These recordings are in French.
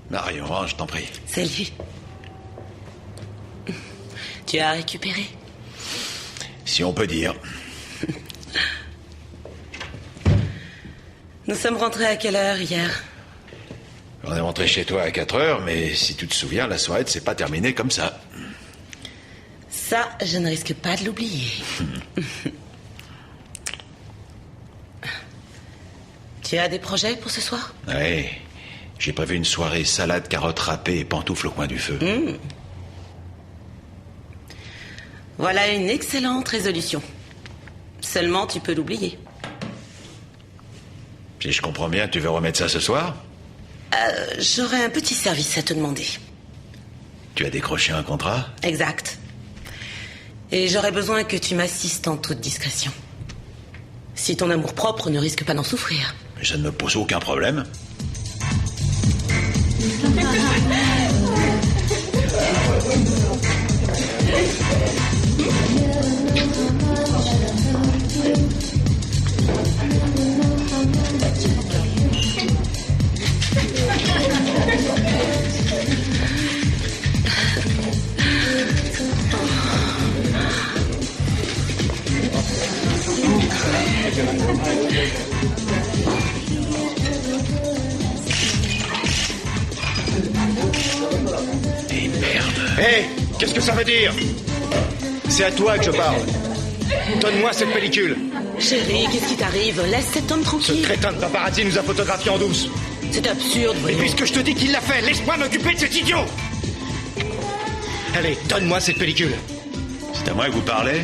Marion, range, je t'en prie. Salut. Tu as récupéré? Si on peut dire. Nous sommes rentrés à quelle heure hier? On est rentré chez toi à 4h, mais si tu te souviens, la soirée ne s'est pas terminée comme ça. Ça, je ne risque pas de l'oublier. Tu as des projets pour ce soir? Oui. J'ai prévu une soirée salade, carottes râpées et pantoufles au coin du feu. Voilà une excellente résolution. Seulement, tu peux l'oublier. Si je comprends bien, tu veux remettre ça ce soir? J'aurais un petit service à te demander. Tu as décroché un contrat? Exact. Et j'aurais besoin que tu m'assistes en toute discrétion. Si ton amour-propre ne risque pas d'en souffrir. Ça ne me pose aucun problème. Et merde. Hé, qu'est-ce que ça veut dire? C'est à toi que je parle. Donne-moi cette pellicule. Chérie, qu'est-ce qui t'arrive? Laisse cet homme Ce tranquille. crétin de paparazzi nous a photographiés en douce. C'est absurde, Et voyons. puisque je te dis qu'il l'a fait, laisse-moi m'occuper de cet idiot. Allez, donne-moi cette pellicule. C'est à moi que vous parlez?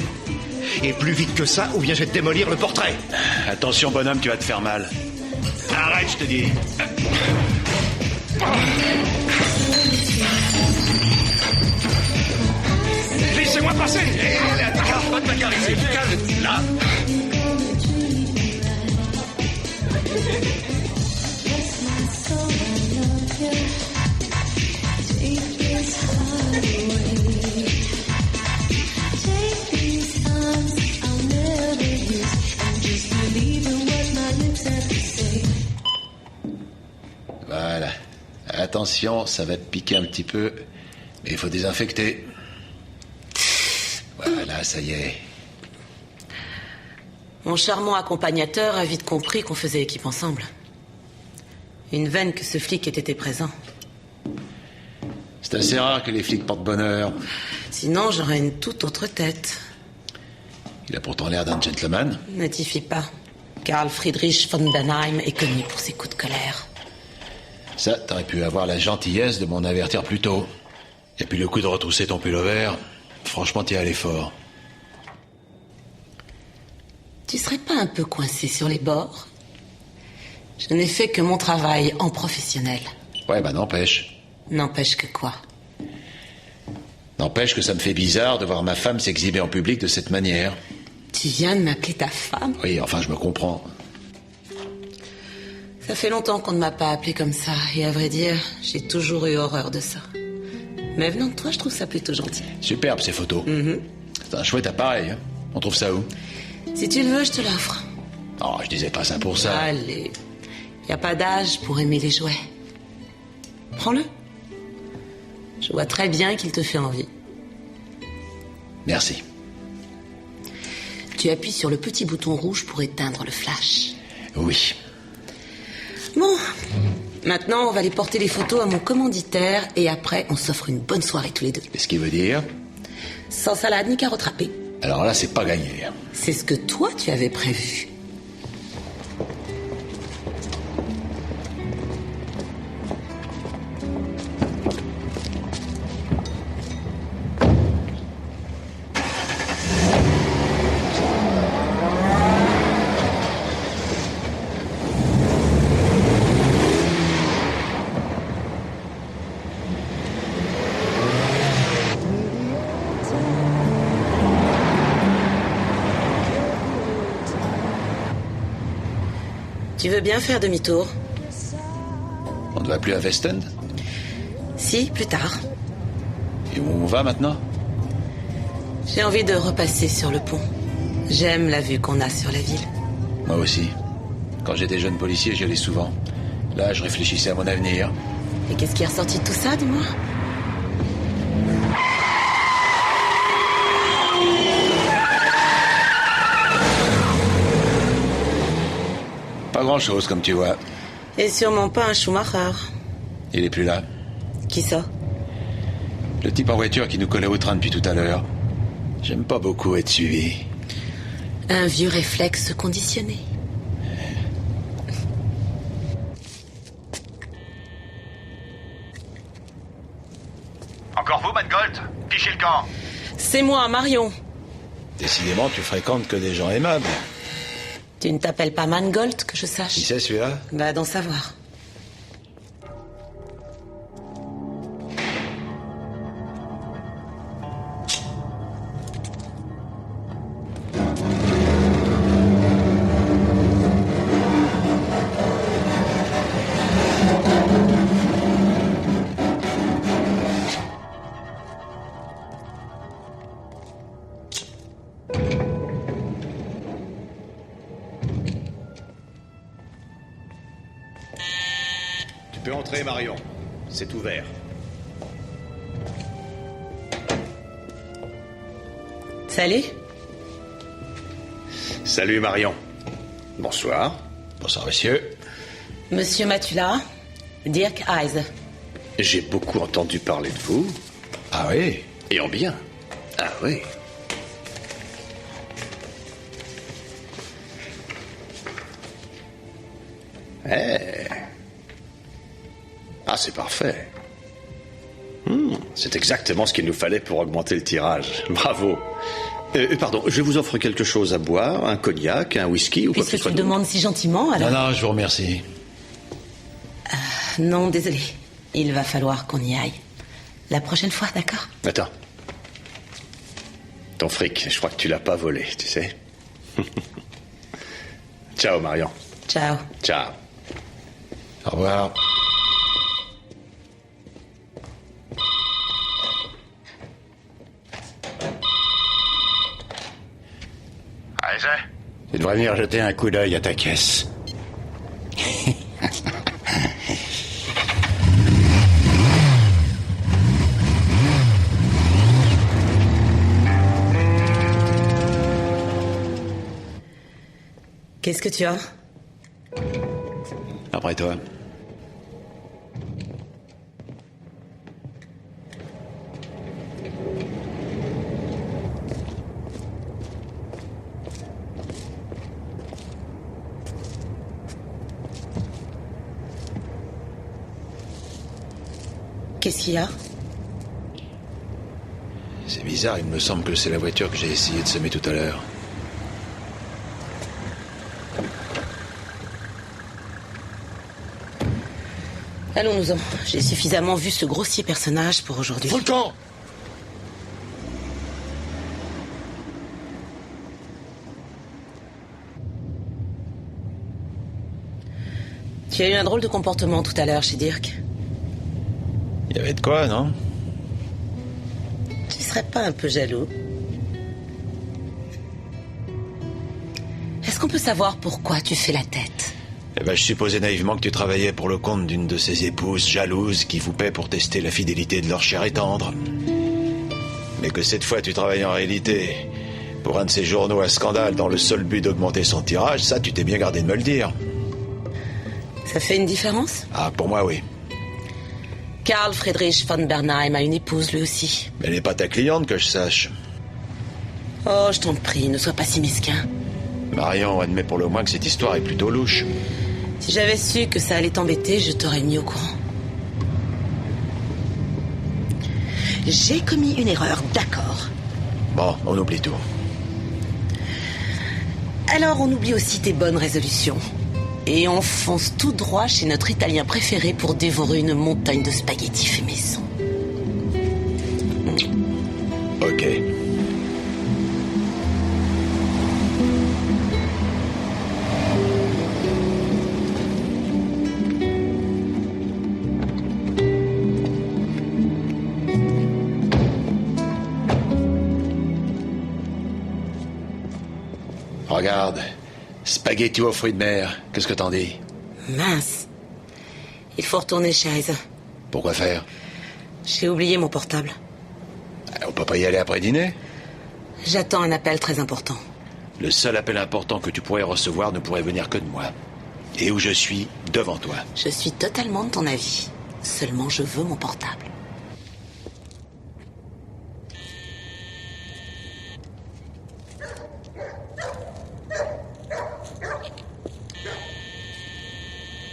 Et plus vite que ça, ou bien je vais te démolir le portrait. Attention, bonhomme, tu vas te faire mal. Arrête, je te dis. Laissez-moi passer. Pas de bagarre ici, calme. Là. Voilà. Attention, ça va te piquer un petit peu, mais il faut désinfecter. Voilà, ça y est. Mon charmant accompagnateur a vite compris qu'on faisait équipe ensemble. Une veine que ce flic ait été présent. C'est assez rare que les flics portent bonheur. Sinon, j'aurais une toute autre tête. Il a pourtant l'air d'un gentleman. Ne t'y fie pas. Karl Friedrich von Bernheim est connu pour ses coups de colère. Ça, t'aurais pu avoir la gentillesse de m'en avertir plus tôt. Et puis le coup de retrousser ton pullover, franchement, t'y es allé fort. Tu serais pas un peu coincé sur les bords? Je n'ai fait que mon travail en professionnel. Ouais, bah n'empêche. N'empêche que quoi? N'empêche que ça me fait bizarre de voir ma femme s'exhiber en public de cette manière. Tu viens de m'appeler ta femme? Oui, enfin, je me comprends. Ça fait longtemps qu'on ne m'a pas appelé comme ça. Et à vrai dire, j'ai toujours eu horreur de ça. Mais venant de toi, je trouve ça plutôt gentil. Superbe, ces photos. C'est un chouette appareil. Hein. On trouve ça où? Si tu le veux, je te l'offre. Oh, je disais pas ça pour ça. Allez. Y a pas d'âge pour aimer les jouets. Prends-le. Je vois très bien qu'il te fait envie. Merci. Tu appuies sur le petit bouton rouge pour éteindre le flash. Oui. Bon. Maintenant, on va aller porter les photos à mon commanditaire et après, on s'offre une bonne soirée tous les deux. Et ce qui veut dire? Sans salade ni carottes râpées. Alors là, c'est pas gagné. C'est ce que toi, tu avais prévu. Tu veux bien faire demi-tour? On ne va plus à West End? Si, plus tard. Et où on va maintenant? J'ai envie de repasser sur le pont. J'aime la vue qu'on a sur la ville. Moi aussi. Quand j'étais jeune policier, j'y allais souvent. Là, je réfléchissais à mon avenir. Et qu'est-ce qui est ressorti de tout ça, dis-moi? Pas grand-chose, comme tu vois. Et sûrement pas un Schumacher. Il est plus là. Qui ça? Le type en voiture qui nous collait au train depuis tout à l'heure. J'aime pas beaucoup être suivi. Un vieux réflexe conditionné. Encore vous, Mangold? Fichez le camp. C'est moi, Marion. Décidément, tu fréquentes que des gens aimables. Tu ne t'appelles pas Mangold, que je sache? Qui c'est celui-là? Va d'en savoir. Tu peux entrer, Marion. C'est ouvert. Salut. Salut, Marion. Bonsoir. Bonsoir, monsieur. Monsieur Matula, Dirk Eyes. J'ai beaucoup entendu parler de vous. Ah oui? Et en bien. Ah oui. Eh. Ah, c'est parfait. C'est exactement ce qu'il nous fallait pour augmenter le tirage. Bravo. Pardon, je vous offre quelque chose à boire, un cognac, un whisky ou quoi que ce Puisque soit. tu demandes si gentiment, alors... Non, je vous remercie. Non, désolé. Il va falloir qu'on y aille. La prochaine fois, d'accord? Attends. Ton fric, je crois que tu l'as pas volé, tu sais. Ciao, Marion. Ciao. Ciao. Au revoir. Tu devrais venir jeter un coup d'œil à ta caisse. Qu'est-ce que tu as? Après toi. Qu'est-ce qu'il y a? C'est bizarre, il me semble que c'est la voiture que j'ai essayé de semer tout à l'heure. Allons-nous-en. J'ai suffisamment vu ce grossier personnage pour aujourd'hui. Volcan! Tu as eu un drôle de comportement tout à l'heure chez Dirk. Il y avait de quoi, non? Tu serais pas un peu jaloux? Est-ce qu'on peut savoir pourquoi tu fais la tête? Eh ben, je supposais naïvement que tu travaillais pour le compte d'une de ces épouses jalouses qui vous paient pour tester la fidélité de leur chair et tendre. Mais que cette fois tu travailles en réalité pour un de ces journaux à scandale dans le seul but d'augmenter son tirage, ça tu t'es bien gardé de me le dire. Ça fait une différence? Ah, pour moi oui. Karl Friedrich von Bernheim a une épouse lui aussi. Mais elle n'est pas ta cliente que je sache. Oh, je t'en prie, ne sois pas si mesquin. Marion, admet pour le moins que cette histoire est plutôt louche. Si j'avais su que ça allait t'embêter, je t'aurais mis au courant. J'ai commis une erreur, d'accord. Bon, on oublie tout. Alors on oublie aussi tes bonnes résolutions. Et on fonce tout droit chez notre Italien préféré pour dévorer une montagne de spaghettis fait maison. Ok. Regarde, spaghetti aux fruits de mer, qu'est-ce que t'en dis? Mince. Il faut retourner chez Heise. Pourquoi faire? J'ai oublié mon portable. On peut pas y aller après dîner? J'attends un appel très important. Le seul appel important que tu pourrais recevoir ne pourrait venir que de moi. Et où je suis, devant toi. Je suis totalement de ton avis. Seulement, je veux mon portable.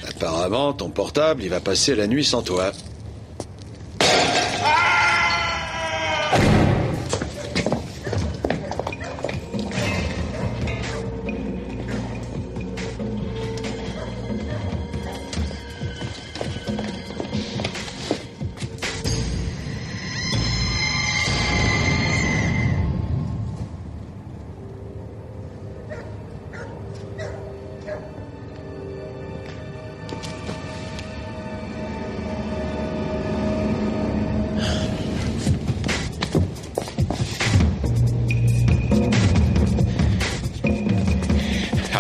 Apparemment, ton portable, il va passer la nuit sans toi.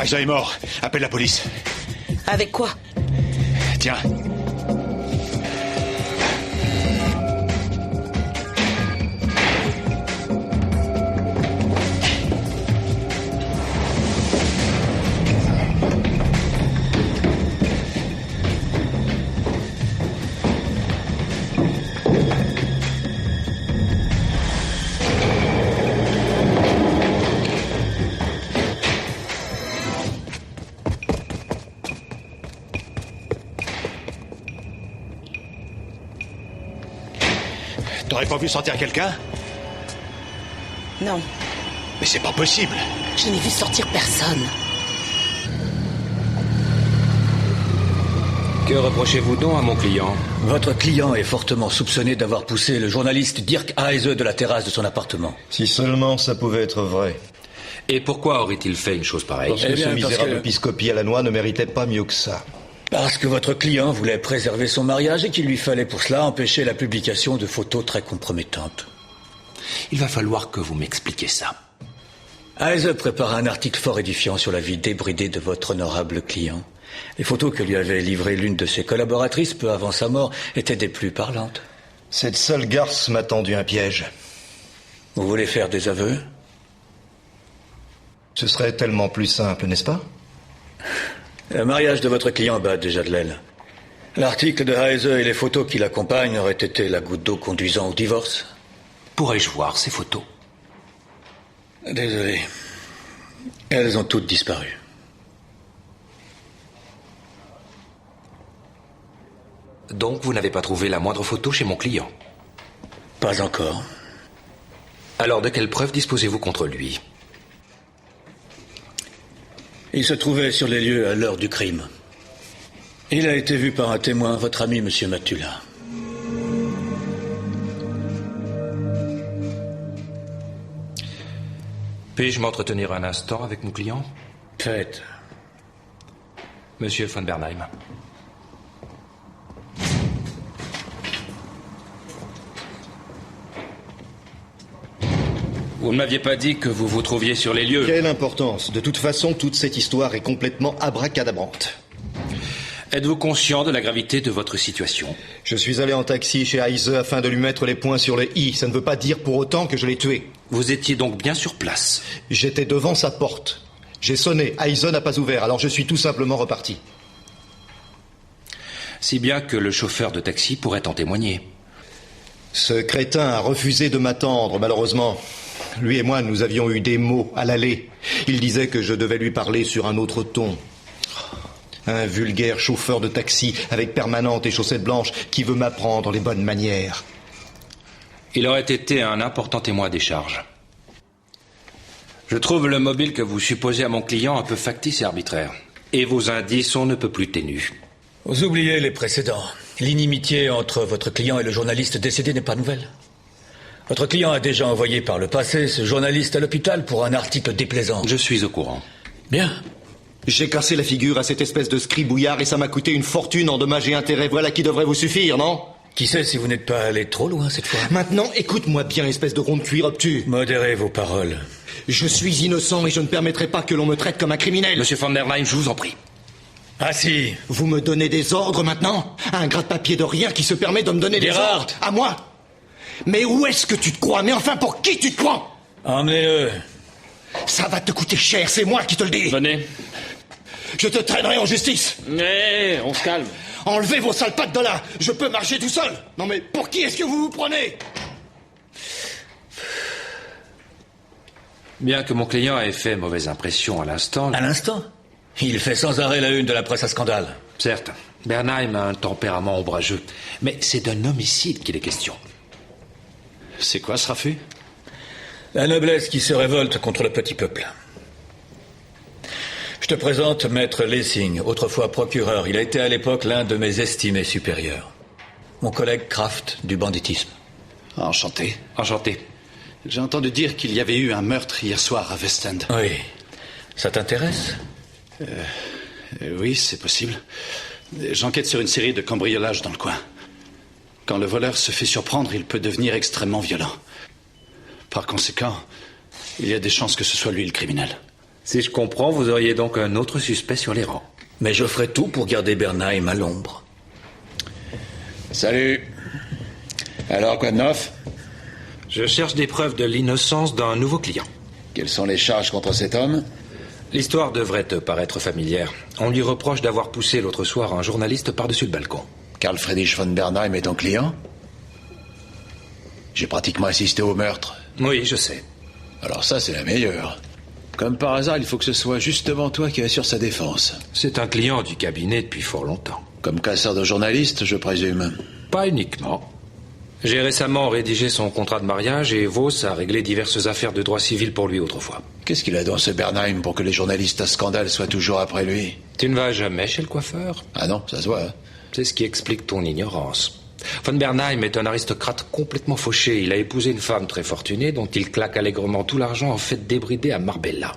Aiza est mort. Appelle la police. Avec quoi? Tiens. T'aurais pas vu sortir quelqu'un? Non, Mais c'est pas possible. je n'ai vu sortir personne. Que reprochez-vous donc à mon client? Votre client est fortement soupçonné d'avoir poussé le journaliste Dirk Heise de la terrasse de son appartement. Si seulement ça pouvait être vrai. Et pourquoi aurait-il fait une chose pareille? Parce que ce parce misérable que- piscopi à la noix ne méritait pas mieux que ça. Parce que votre client voulait préserver son mariage et qu'il lui fallait pour cela empêcher la publication de photos très compromettantes. Il va falloir que vous m'expliquiez ça. Heise prépara un article fort édifiant sur la vie débridée de votre honorable client. Les photos que lui avait livrées l'une de ses collaboratrices peu avant sa mort étaient des plus parlantes. Cette seule garce m'a tendu un piège. Vous voulez faire des aveux? Ce serait tellement plus simple, n'est-ce pas? Le mariage de votre client bat déjà de l'aile. L'article de Heise et les photos qui l'accompagnent auraient été la goutte d'eau conduisant au divorce. Pourrais-je voir ces photos? Désolé. Elles ont toutes disparu. Donc vous n'avez pas trouvé la moindre photo chez mon client? Pas encore. Alors de quelles preuves disposez-vous contre lui? Il se trouvait sur les lieux à l'heure du crime. Il a été vu par un témoin, votre ami, Monsieur Matula. Puis-je m'entretenir un instant avec mon client? Faites. Monsieur von Bernheim. Vous ne m'aviez pas dit que vous vous trouviez sur les lieux. Quelle importance? De toute façon, toute cette histoire est complètement abracadabrante. Êtes-vous conscient de la gravité de votre situation? Je suis allé en taxi chez Heise afin de lui mettre les points sur les i. Ça ne veut pas dire pour autant que je l'ai tué. Vous étiez donc bien sur place? J'étais devant sa porte. J'ai sonné. Heise n'a pas ouvert, alors je suis tout simplement reparti. Si bien que le chauffeur de taxi pourrait en témoigner. Ce crétin a refusé de m'attendre, malheureusement. Lui et moi, nous avions eu des mots à l'aller. Il disait que je devais lui parler sur un autre ton. Un vulgaire chauffeur de taxi avec permanente et chaussettes blanches qui veut m'apprendre les bonnes manières. Il aurait été un important témoin des charges. Je trouve le mobile que vous supposez à mon client un peu factice et arbitraire. Et vos indices, on ne peut plus ténus. Vous oubliez les précédents. L'inimitié entre votre client et le journaliste décédé n'est pas nouvelle. Votre client a déjà envoyé par le passé ce journaliste à l'hôpital pour un article déplaisant. Je suis au courant. Bien. J'ai cassé la figure à cette espèce de scribouillard et ça m'a coûté une fortune en dommages et intérêts. Voilà qui devrait vous suffire, non? Qui sait si vous n'êtes pas allé trop loin cette fois? Maintenant, écoute-moi bien, espèce de rond de cuir obtus. Modérez vos paroles. Je suis innocent et je ne permettrai pas que l'on me traite comme un criminel. Monsieur von der Leyen, je vous en prie. Ah si. Vous me donnez des ordres maintenant? Un gratte-papier de rien qui se permet de me donner des Gérard. ordres? À moi? Mais où est-ce que tu te crois? Mais enfin, pour qui tu te prends? Emmenez-le. Ça va te coûter cher, c'est moi qui te le dis. Venez. Je te traînerai en justice. Mais on se calme. Enlevez vos sales pattes de là. Je peux marcher tout seul. Non mais pour qui est-ce que vous vous prenez? Bien que mon client ait fait mauvaise impression à l'instant... À l'instant, il fait sans arrêt la une de la presse à scandale. Certes, Bernheim a un tempérament ombrageux, mais c'est d'un homicide qu'il est question. C'est quoi ce raffut? La noblesse qui se révolte contre le petit peuple. Je te présente Maître Lessing, autrefois procureur. Il a été à l'époque l'un de mes estimés supérieurs. Mon collègue Kraft du banditisme. Enchanté. Enchanté. J'ai entendu dire qu'il y avait eu un meurtre hier soir à West End. Oui. Ça t'intéresse? Oui, c'est possible. J'enquête sur une série de cambriolages dans le coin. Quand le voleur se fait surprendre, il peut devenir extrêmement violent. Par conséquent, il y a des chances que ce soit lui le criminel. Si je comprends, vous auriez donc un autre suspect sur les rangs. Mais je ferai tout pour garder Bernheim à l'ombre. Salut. Alors, quoi de neuf? Je cherche des preuves de l'innocence d'un nouveau client. Quelles sont les charges contre cet homme? L'histoire devrait te paraître familière. On lui reproche d'avoir poussé l'autre soir un journaliste par-dessus le balcon. Karl Friedrich von Bernheim est ton client? J'ai pratiquement assisté au meurtre. Oui, je sais. Alors ça, c'est la meilleure. Comme par hasard, il faut que ce soit justement toi qui assure sa défense. C'est un client du cabinet depuis fort longtemps. Comme casseur de journalistes, je présume. Pas uniquement. J'ai récemment rédigé son contrat de mariage et Vos a réglé diverses affaires de droit civil pour lui autrefois. Qu'est-ce qu'il a dans ce Bernheim pour que les journalistes à scandale soient toujours après lui? Tu ne vas jamais chez le coiffeur? Ah non, ça se voit. Hein. C'est ce qui explique ton ignorance. Von Bernheim est un aristocrate complètement fauché. Il a épousé une femme très fortunée dont il claque allègrement tout l'argent en fête débridée à Marbella.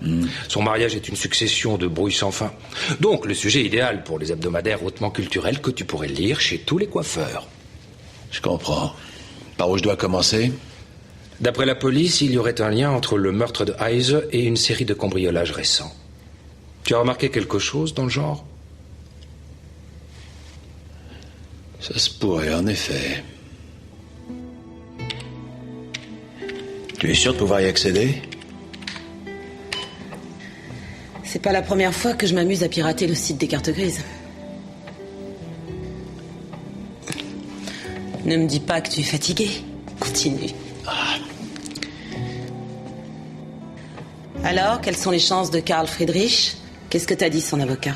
Son mariage est une succession de brouilles sans fin. Donc le sujet idéal pour les hebdomadaires hautement culturels que tu pourrais lire chez tous les coiffeurs. Je comprends. Par où je dois commencer? D'après la police, il y aurait un lien entre le meurtre de Heise et une série de cambriolages récents. Tu as remarqué quelque chose dans le genre? Ça se pourrait, en effet. Tu es sûr de pouvoir y accéder? C'est pas la première fois que je m'amuse à pirater le site des cartes grises. Ne me dis pas que tu es fatigué. Continue. Alors, quelles sont les chances de Karl Friedrich? Qu'est-ce que t'as dit son avocat?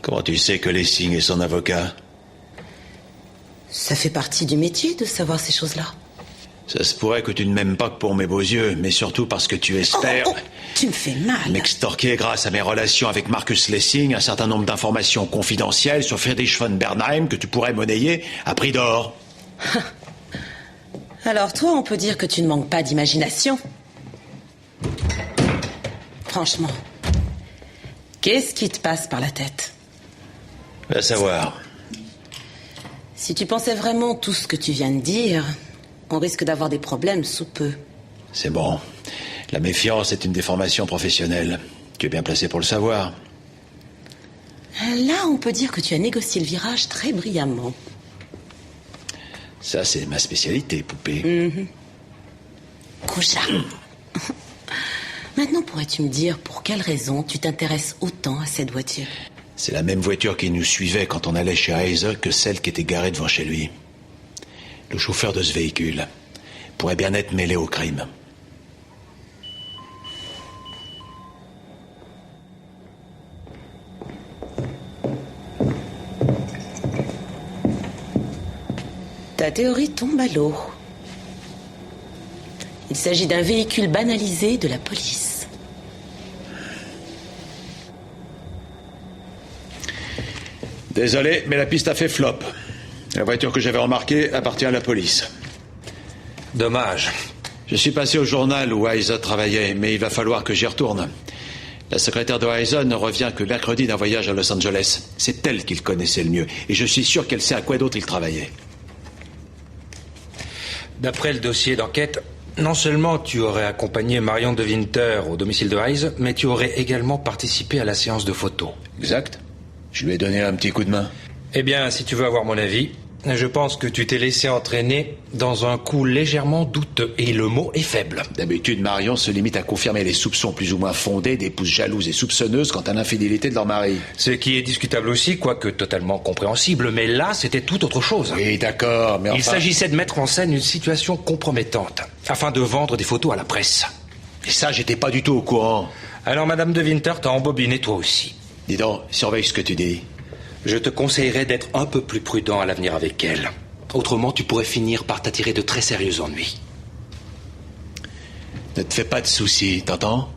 Comment tu sais que Lessing est son avocat? Ça fait partie du métier de savoir ces choses-là. Ça se pourrait que tu ne m'aimes pas que pour mes beaux yeux, mais surtout parce que tu espères... Oh, tu me fais mal. M'extorquer grâce à mes relations avec Marcus Lessing un certain nombre d'informations confidentielles sur Friedrich von Bernheim que tu pourrais monnayer à prix d'or. Alors toi, on peut dire que tu ne manques pas d'imagination. Franchement, qu'est-ce qui te passe par la tête? Va savoir. Si tu pensais vraiment tout ce que tu viens de dire, on risque d'avoir des problèmes sous peu. C'est bon. La méfiance est une déformation professionnelle. Tu es bien placé pour le savoir. Là, on peut dire que tu as négocié le virage très brillamment. Ça, c'est ma spécialité, poupée. Coucha. Maintenant, pourrais-tu me dire pour quelle raison tu t'intéresses autant à cette voiture? C'est la même voiture qui nous suivait quand on allait chez Heise que celle qui était garée devant chez lui. Le chauffeur de ce véhicule pourrait bien être mêlé au crime. Ta théorie tombe à l'eau. Il s'agit d'un véhicule banalisé de la police. Désolé, mais la piste a fait flop. La voiture que j'avais remarquée appartient à la police. Dommage. Je suis passé au journal où Heise travaillait, mais il va falloir que j'y retourne. La secrétaire de Heise ne revient que mercredi d'un voyage à Los Angeles. C'est elle qu'il connaissait le mieux, et je suis sûr qu'elle sait à quoi d'autre il travaillait. D'après le dossier d'enquête, Non seulement tu aurais accompagné Marion de Winter au domicile de Hayes, mais tu aurais également participé à la séance de photos. Exact. Je lui ai donné un petit coup de main. Eh bien, si tu veux avoir mon avis, je pense que tu t'es laissé entraîner dans un coup légèrement douteux. Et le mot est faible. D'habitude, Marion se limite à confirmer les soupçons plus ou moins fondés d'épouses jalouses et soupçonneuses quant à l'infidélité de leur mari. Ce qui est discutable aussi, quoique totalement compréhensible. Mais là, c'était tout autre chose. Oui, d'accord, mais enfin... Il s'agissait de mettre en scène une situation compromettante, afin de vendre des photos à la presse. Et ça, j'étais pas du tout au courant. Alors, Madame de Winter t'a embobiné toi aussi. Dis donc, surveille ce que tu dis. Je te conseillerais d'être un peu plus prudent à l'avenir avec elle. Autrement, tu pourrais finir par t'attirer de très sérieux ennuis. Ne te fais pas de soucis, t'entends?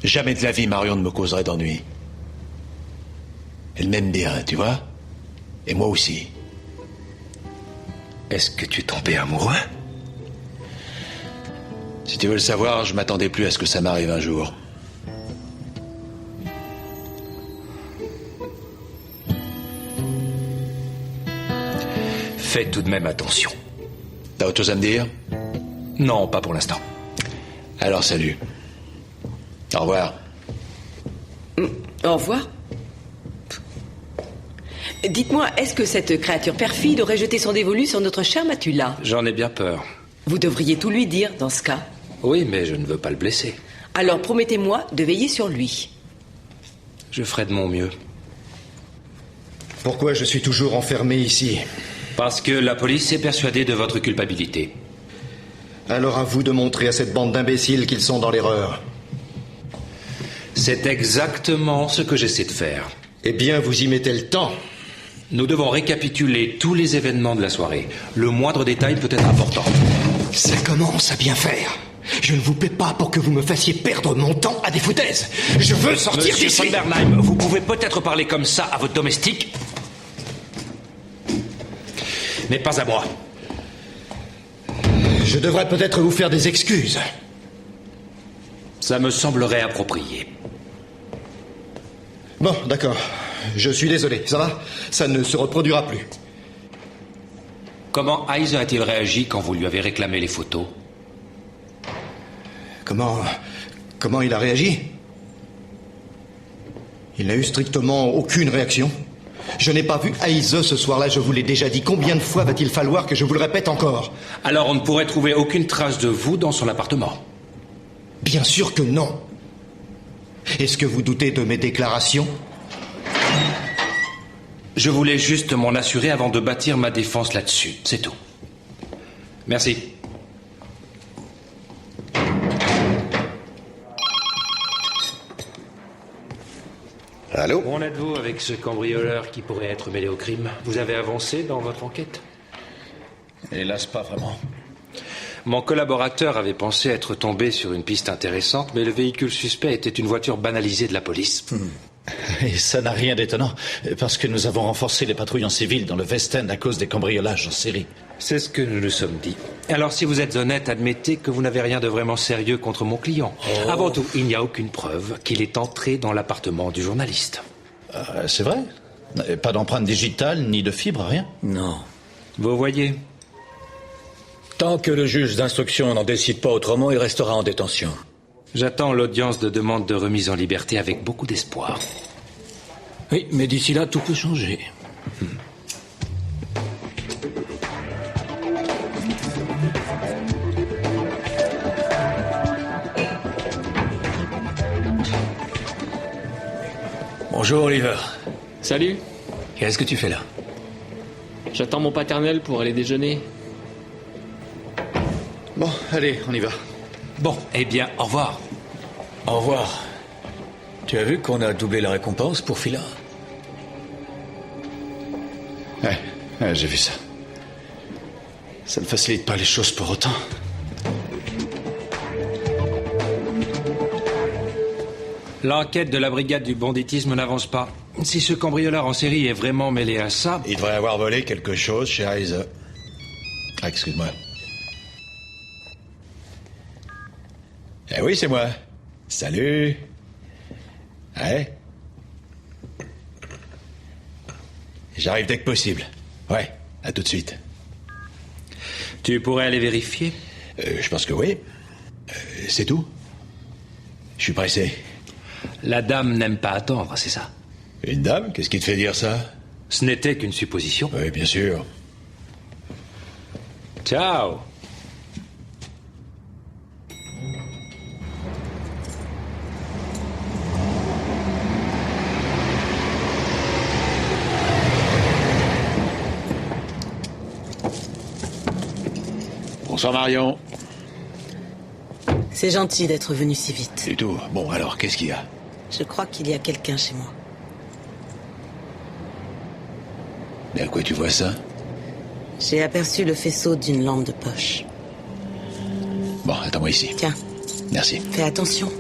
Jamais de la vie, Marion ne me causerait d'ennui. Elle m'aime bien, tu vois? Et moi aussi. Est-ce que tu tombais amoureux? Si tu veux le savoir, je m'attendais plus à ce que ça m'arrive un jour. Fais tout de même attention. T'as autre chose à me dire? Non, pas pour l'instant. Alors salut. Au revoir. Au revoir. Dites-moi, est-ce que cette créature perfide aurait jeté son dévolu sur notre cher Matula? J'en ai bien peur. Vous devriez tout lui dire dans ce cas. Oui, mais je ne veux pas le blesser. Alors promettez-moi de veiller sur lui. Je ferai de mon mieux. Pourquoi je suis toujours enfermé ici? Parce que la police est persuadée de votre culpabilité. Alors à vous de montrer à cette bande d'imbéciles qu'ils sont dans l'erreur. C'est exactement ce que j'essaie de faire. Eh bien, vous y mettez le temps. Nous devons récapituler tous les événements de la soirée. Le moindre détail peut être important. Ça commence à bien faire. Je ne vous paie pas pour que vous me fassiez perdre mon temps à des foutaises. Je veux sortir Monsieur d'ici. von Bernheim, vous pouvez peut-être parler comme ça à votre domestique, mais pas à moi. Je devrais peut-être vous faire des excuses. Ça me semblerait approprié. Bon, d'accord. Je suis désolé. Ça va? Ça ne se reproduira plus. Comment Hayes a-t-il réagi quand vous lui avez réclamé les photos? Comment il a réagi? Il n'a eu strictement aucune réaction. Je n'ai pas vu Hayes ce soir-là, je vous l'ai déjà dit. Combien de fois va-t-il falloir que je vous le répète encore? Alors on ne pourrait trouver aucune trace de vous dans son appartement? Bien sûr que non. Est-ce que vous doutez de mes déclarations? Je voulais juste m'en assurer avant de bâtir ma défense là-dessus, c'est tout. Merci. Allô? Où en êtes-vous avec ce cambrioleur qui pourrait être mêlé au crime? Vous avez avancé dans votre enquête? Hélas, pas vraiment. Mon collaborateur avait pensé être tombé sur une piste intéressante, mais le véhicule suspect était une voiture banalisée de la police. Et ça n'a rien d'étonnant, parce que nous avons renforcé les patrouilles en civil dans le West End à cause des cambriolages en série. C'est ce que nous nous sommes dit. Alors si vous êtes honnête, admettez que vous n'avez rien de vraiment sérieux contre mon client. Avant tout, il n'y a aucune preuve qu'il est entré dans l'appartement du journaliste. C'est vrai? Pas d'empreinte digitale, ni de fibre, rien? Non. Vous voyez? Tant que le juge d'instruction n'en décide pas autrement, il restera en détention. J'attends l'audience de demande de remise en liberté avec beaucoup d'espoir. Oui, mais d'ici là, tout peut changer. Bonjour, Oliver. Salut, Qu'est-ce que tu fais là? j'attends mon paternel pour aller déjeuner. Bon, allez, on y va. Bon, eh bien, au revoir. Au revoir. Tu as vu qu'on a doublé la récompense pour Phila? Ouais, j'ai vu ça. Ça ne facilite pas les choses pour autant. L'enquête de la brigade du banditisme n'avance pas. Si ce cambrioleur en série est vraiment mêlé à ça... Il devrait avoir volé quelque chose chez Hayes. Ah, excuse-moi. Eh oui, c'est moi. Salut. Ouais. J'arrive dès que possible. Ouais, à tout de suite. Tu pourrais aller vérifier? Je pense que oui. C'est tout. Je suis pressé. La dame n'aime pas attendre, c'est ça? Une dame? Qu'est-ce qui te fait dire ça? Ce n'était qu'une supposition. Oui, bien sûr. Ciao. Bonsoir Marion. C'est gentil d'être venu si vite. Du tout. Bon, alors, qu'est-ce qu'il y a? Je crois qu'il y a quelqu'un chez moi. Mais à quoi tu vois ça? J'ai aperçu le faisceau d'une lampe de poche. Bon, attends-moi ici. Tiens. Merci. Fais attention.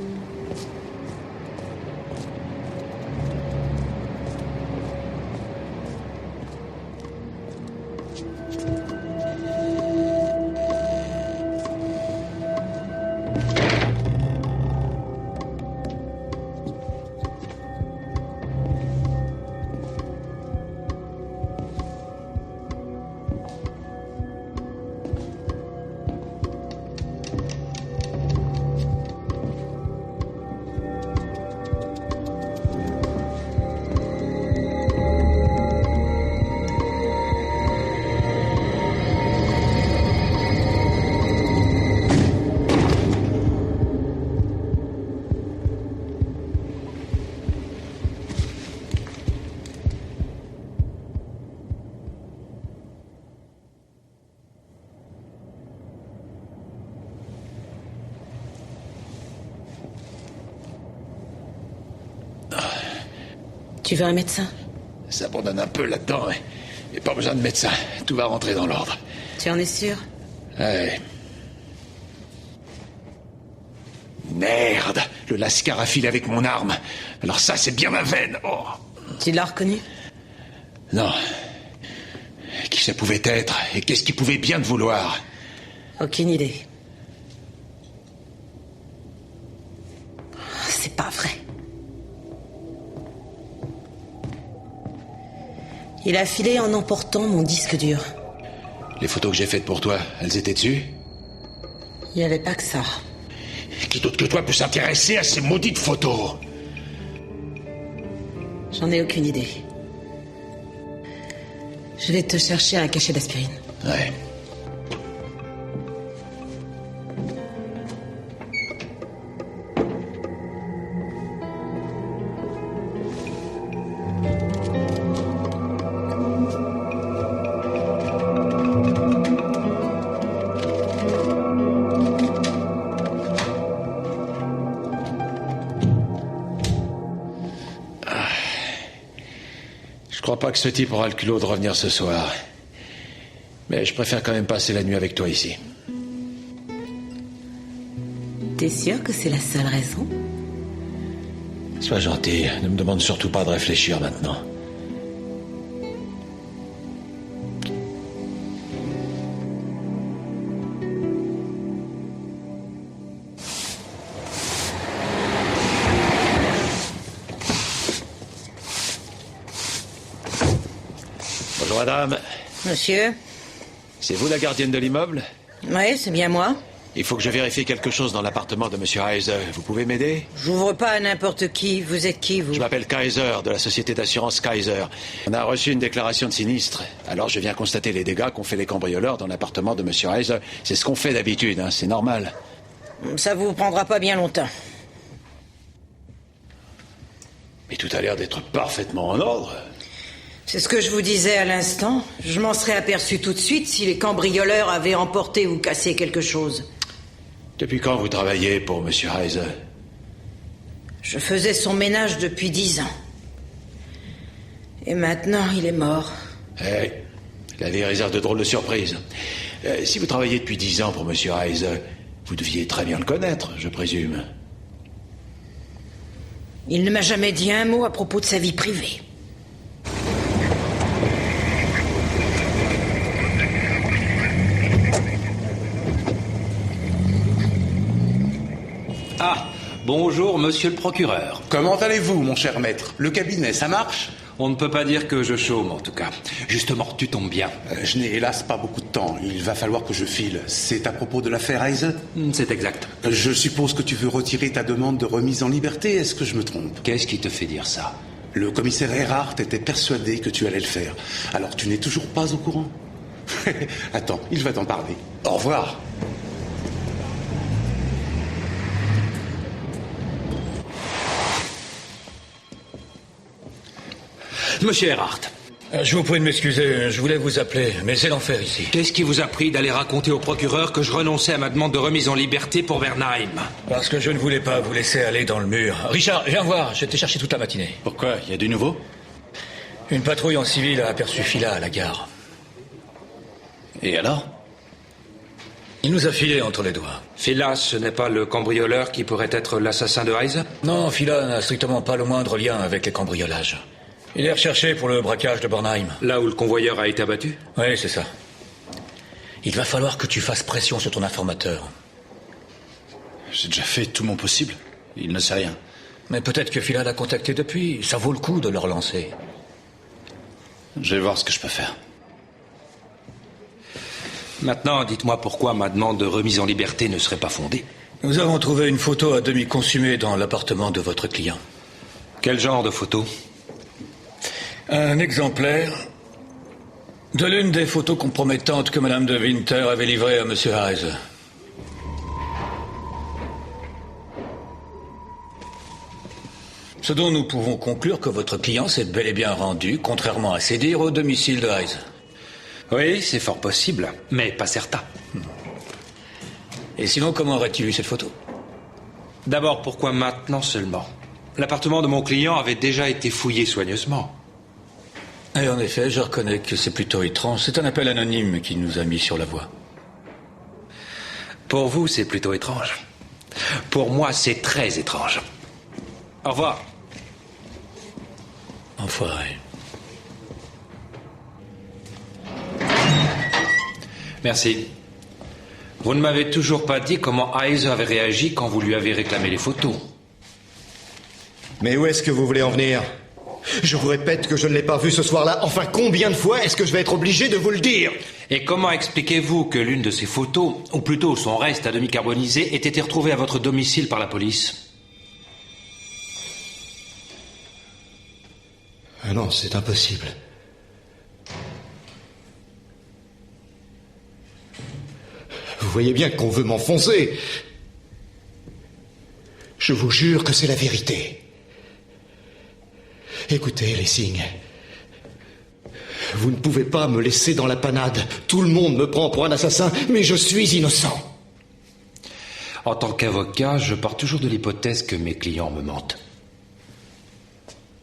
Tu veux un médecin? Ça abandonne un peu là-dedans, hein. Et pas besoin de médecin. Tout va rentrer dans l'ordre. Tu en es sûr? Ouais. Merde! Le lascar a filé avec mon arme. Alors ça, c'est bien ma veine. Oh. Tu l'as reconnu? Non. Qui ça pouvait être? Et qu'est-ce qu'il pouvait bien te vouloir? Aucune idée. C'est pas vrai. Il a filé en emportant mon disque dur. Les photos que j'ai faites pour toi, elles étaient dessus? Il n'y avait pas que ça. Qui d'autre que toi peut s'intéresser à ces maudites photos? J'en ai aucune idée. Je vais te chercher un cachet d'aspirine. Ouais. Je crois pas que ce type aura le culot de revenir ce soir. Mais je préfère quand même passer la nuit avec toi ici. T'es sûr que c'est la seule raison? Sois gentil, ne me demande surtout pas de réfléchir maintenant. Bonjour madame. Monsieur? C'est vous la gardienne de l'immeuble? Oui, c'est bien moi. Il faut que je vérifie quelque chose dans l'appartement de monsieur Heiser. Vous pouvez m'aider? J'ouvre pas à n'importe qui. Vous êtes qui, vous? Je m'appelle Kaiser, de la société d'assurance Kaiser. On a reçu une déclaration de sinistre. Alors je viens constater les dégâts qu'ont fait les cambrioleurs dans l'appartement de monsieur Heiser. C'est ce qu'on fait d'habitude, hein, c'est normal. Ça vous prendra pas bien longtemps. Mais tout a l'air d'être parfaitement en ordre. C'est ce que je vous disais à l'instant. Je m'en serais aperçu tout de suite si les cambrioleurs avaient emporté ou cassé quelque chose. Depuis quand vous travaillez pour monsieur Heiser? Je faisais son ménage depuis 10 ans. Et maintenant, il est mort. Eh, la vie réserve de drôles de surprises. Si vous travaillez depuis 10 ans pour monsieur Heiser, vous deviez très bien le connaître, je présume. Il ne m'a jamais dit un mot à propos de sa vie privée. Ah, bonjour, monsieur le procureur. Comment allez-vous, mon cher maître? Le cabinet, ça marche? On ne peut pas dire que je chôme, en tout cas. Justement, tu tombes bien. Je n'ai hélas pas beaucoup de temps. Il va falloir que je file. C'est à propos de l'affaire Heise ? C'est exact. Je suppose que tu veux retirer ta demande de remise en liberté. Est-ce que je me trompe ? Qu'est-ce qui te fait dire ça ? Le commissaire Erhardt était persuadé que tu allais le faire. Alors tu n'es toujours pas au courant ? Attends, il va t'en parler. Au revoir. Monsieur Erhardt. Je vous prie de m'excuser, je voulais vous appeler, mais c'est l'enfer ici. Qu'est-ce qui vous a pris d'aller raconter au procureur que je renonçais à ma demande de remise en liberté pour Bernheim ? Parce que je ne voulais pas vous laisser aller dans le mur. Richard, viens voir, je t'ai cherché toute la matinée. Pourquoi ? Il y a du nouveau ? Une patrouille en civil a aperçu Fila à la gare. Et alors ? Il nous a filé entre les doigts. Fila, ce n'est pas le cambrioleur qui pourrait être l'assassin de Heise ? Non, Fila n'a strictement pas le moindre lien avec les cambriolages. Il est recherché pour le braquage de Bernheim. Là où le convoyeur a été abattu ? Oui, c'est ça. Il va falloir que tu fasses pression sur ton informateur. J'ai déjà fait tout mon possible. Il ne sait rien. Mais peut-être que Fila l'a contacté depuis. Ça vaut le coup de le relancer. Je vais voir ce que je peux faire. Maintenant, dites-moi pourquoi ma demande de remise en liberté ne serait pas fondée. Nous avons trouvé une photo à demi consumée dans l'appartement de votre client. Quel genre de photo ? Un exemplaire de l'une des photos compromettantes que Madame de Winter avait livrées à Monsieur Heise. Ce dont nous pouvons conclure que votre client s'est bel et bien rendu, contrairement à ses dires, au domicile de Heise. Oui, c'est fort possible, mais pas certain. Et sinon, comment aurait-il eu cette photo ? D'abord, pourquoi maintenant seulement ? L'appartement de mon client avait déjà été fouillé soigneusement. Et en effet, je reconnais que c'est plutôt étrange. C'est un appel anonyme qui nous a mis sur la voie. Pour vous, c'est plutôt étrange. Pour moi, c'est très étrange. Au revoir. Enfoiré. Merci. Vous ne m'avez toujours pas dit comment Heise avait réagi quand vous lui avez réclamé les photos. Mais où est-ce que vous voulez en venir ? Je vous répète que je ne l'ai pas vu ce soir-là. Enfin, combien de fois est-ce que je vais être obligé de vous le dire ? Et comment expliquez-vous que l'une de ces photos, ou plutôt son reste à demi carbonisé, ait été retrouvée à votre domicile par la police ? Ah non, c'est impossible. Vous voyez bien qu'on veut m'enfoncer. Je vous jure que c'est la vérité. Écoutez, les signes. Vous ne pouvez pas me laisser dans la panade. Tout le monde me prend pour un assassin, mais je suis innocent. En tant qu'avocat, je pars toujours de l'hypothèse que mes clients me mentent.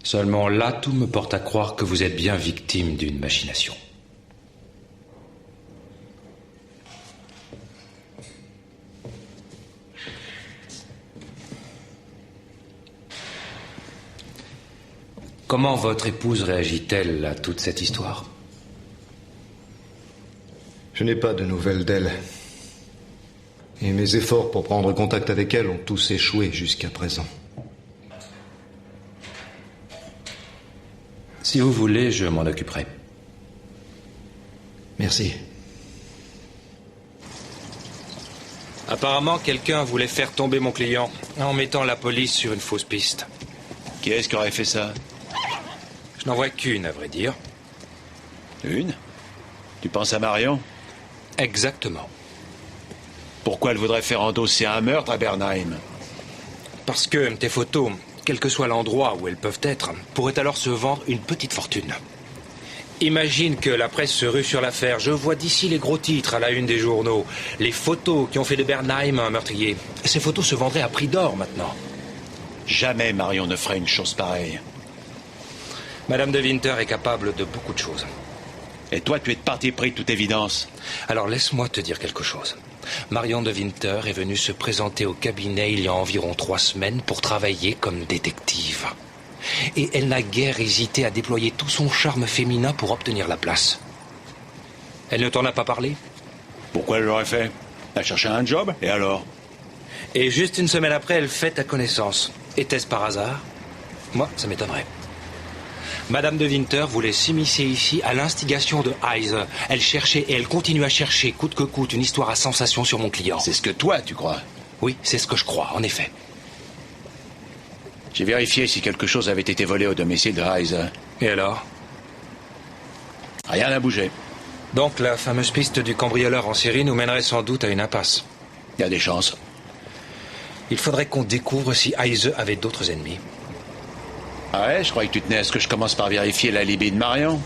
Seulement là, tout me porte à croire que vous êtes bien victime d'une machination. Comment votre épouse réagit-elle à toute cette histoire ? Je n'ai pas de nouvelles d'elle. Et mes efforts pour prendre contact avec elle ont tous échoué jusqu'à présent. Si vous voulez, je m'en occuperai. Merci. Apparemment, quelqu'un voulait faire tomber mon client en mettant la police sur une fausse piste. Qui est-ce qui aurait fait ça ? Je n'en vois qu'une, à vrai dire. Une ? Tu penses à Marion ? Exactement. Pourquoi elle voudrait faire endosser un meurtre à Bernheim ? Parce que tes photos, quel que soit l'endroit où elles peuvent être, pourraient alors se vendre une petite fortune. Imagine que la presse se rue sur l'affaire. Je vois d'ici les gros titres à la une des journaux. Les photos qui ont fait de Bernheim un meurtrier. Ces photos se vendraient à prix d'or maintenant. Jamais Marion ne ferait une chose pareille. Madame de Winter est capable de beaucoup de choses. Et toi, tu es de parti pris de toute évidence. Alors laisse-moi te dire quelque chose. Marion de Winter est venue se présenter au cabinet il y a environ 3 semaines pour travailler comme détective. Et elle n'a guère hésité à déployer tout son charme féminin pour obtenir la place. Elle ne t'en a pas parlé ? Pourquoi elle l'aurait fait ? Elle cherchait un job, et alors ? Et juste une semaine après, elle fait ta connaissance. Était-ce par hasard ? Moi, ça m'étonnerait. Madame de Winter voulait s'immiscer ici à l'instigation de Heise. Elle cherchait et elle continue à chercher, coûte que coûte, une histoire à sensation sur mon client. C'est ce que toi, tu crois? Oui, c'est ce que je crois, en effet. J'ai vérifié si quelque chose avait été volé au domicile de Heise. Et alors? Rien n'a bougé. Donc la fameuse piste du cambrioleur en série nous mènerait sans doute à une impasse. Il y a des chances. Il faudrait qu'on découvre si Heise avait d'autres ennemis. Ah ouais, je croyais que tu tenais à ce que je commence par vérifier l'alibi de Marion.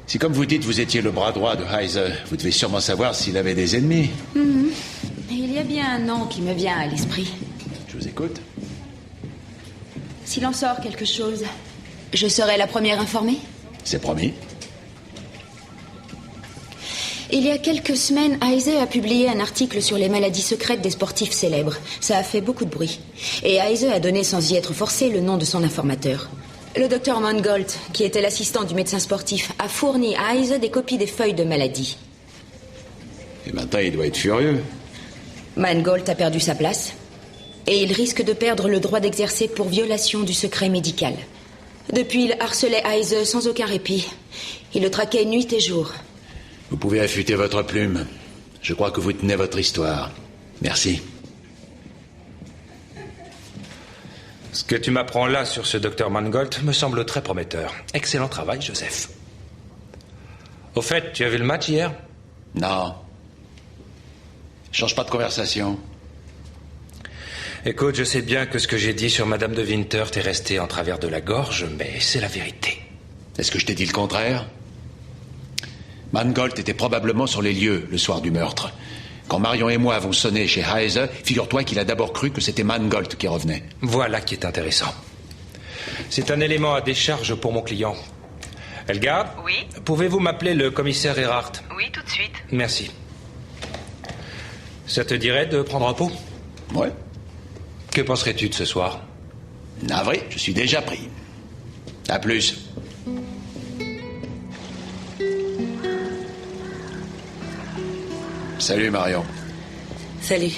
Si comme vous dites, vous étiez le bras droit de Heise, vous devez sûrement savoir s'il avait des ennemis. Il y a bien un nom qui me vient à l'esprit. Je vous écoute. S'il en sort quelque chose, je serai la première informée. C'est promis. Il y a quelques semaines, Heise a publié un article sur les maladies secrètes des sportifs célèbres. Ça a fait beaucoup de bruit. Et Heise a donné, sans y être forcé, le nom de son informateur. Le docteur Mangold, qui était l'assistant du médecin sportif, a fourni à Heise des copies des feuilles de maladie. Et maintenant, il doit être furieux. Mangold a perdu sa place. Et il risque de perdre le droit d'exercer pour violation du secret médical. Depuis, il harcelait Heise sans aucun répit. Il le traquait nuit et jour. Vous pouvez affûter votre plume. Je crois que vous tenez votre histoire. Merci. Ce que tu m'apprends là sur ce docteur Mangold me semble très prometteur. Excellent travail, Joseph. Au fait, tu as vu le match hier? Non. Change pas de conversation. Écoute, je sais bien que ce que j'ai dit sur Madame de Winter t'est resté en travers de la gorge, mais c'est la vérité. Est-ce que je t'ai dit le contraire? Mangold était probablement sur les lieux le soir du meurtre. Quand Marion et moi avons sonné chez Heise, figure-toi qu'il a d'abord cru que c'était Mangold qui revenait. Voilà qui est intéressant. C'est un élément à décharge pour mon client. Elga? Oui? Pouvez-vous m'appeler le commissaire Erhardt? Oui, tout de suite. Merci. Ça te dirait de prendre un pot? Ouais. Que penserais-tu de ce soir? Navré, je suis déjà pris. À plus. Salut Marion. Salut.